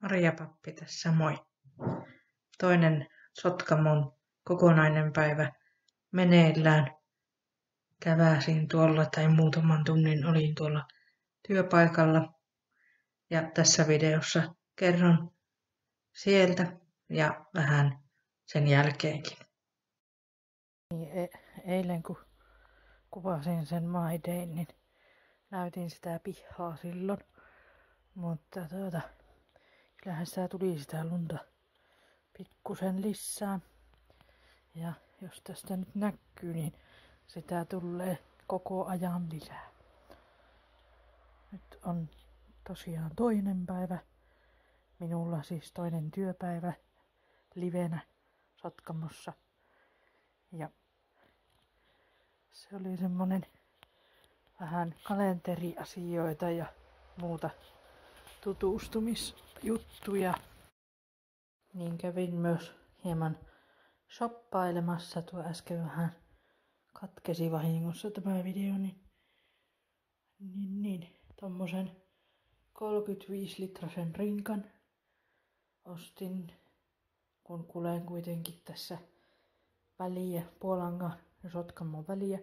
Maria Pappi tässä, moi. Toinen Sotkamon kokonainen päivä meneillään. Käväsin tuolla tai muutaman tunnin olin tuolla työpaikalla. Ja tässä videossa kerron sieltä ja vähän sen jälkeenkin. Eilen kun kuvasin sen My Dayn, niin näytin sitä pihaa silloin. Mutta kyllähän sitä tuli sitä lunta pikkusen lisää. Ja jos tästä nyt näkyy, niin sitä tulee koko ajan lisää. Nyt on tosiaan toinen päivä. Minulla siis toinen työpäivä livenä Sotkamossa. Ja se oli semmonen vähän kalenteriasioita ja muuta tutustumisjuttuja. Niin kävin myös hieman shoppailemassa. Tuo äsken vähän katkesi vahingossa tämä video, niin tommosen 35-litrasen rinkan ostin, kun kulen kuitenkin tässä väliä, Puolangan ja Sotkamon väliä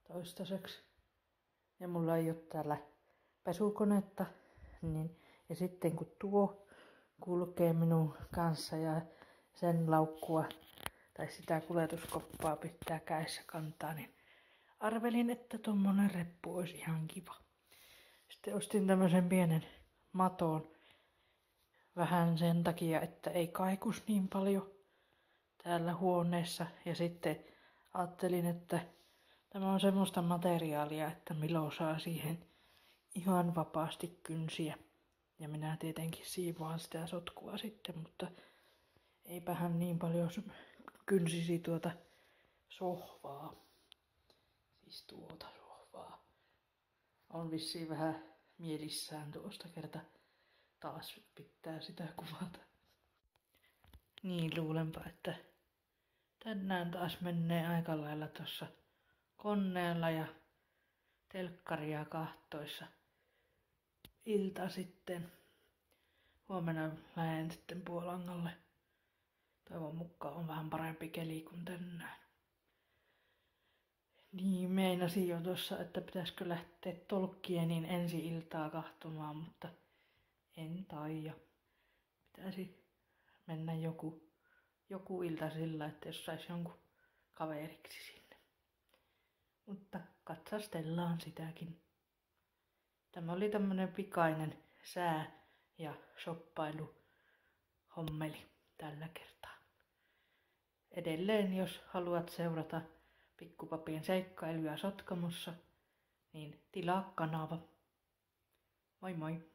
toistaiseksi. Ja mulla ei ole täällä pesukonetta, niin, ja sitten kun tuo kulkee minun kanssa ja sen laukkua tai sitä kuljetuskoppaa pitää kädessä kantaa, niin arvelin, että tommonen reppu olisi ihan kiva. Sitten ostin tämmösen pienen maton vähän sen takia, että ei kaikus niin paljon täällä huoneessa. Ja sitten ajattelin, että tämä on semmoista materiaalia, että Milo saa siihen ihan vapaasti kynsiä. Ja minä tietenkin siivoan sitä sotkua sitten, mutta eipä hän niin paljon kynsisi tuota sohvaa. Siis tuota sohvaa. On vissiin vähän mielissään tuosta kerta. Taas pitää sitä kuvata. Niin luulenpa, että tänään taas menee aika lailla tossa koneella ja telkkaria kahtoissa. Ilta sitten. Huomenna lähden sitten Puolangalle. Toivon mukaan on vähän parempi keli kuin tänään. Niin meinasin jo tuossa, että pitäisikö lähteä Tolkienin ensi iltaa kahtomaan, mutta en taida. Pitäisi mennä joku ilta sillä, että jos sais jonkun kaveriksi sinne. Mutta katsastellaan sitäkin. Tämä oli tämmönen pikainen sää- ja shoppailuhommeli tällä kertaa. Edelleen, jos haluat seurata Pikkupapien seikkailuja Sotkamossa, niin tilaa kanava. Moi moi!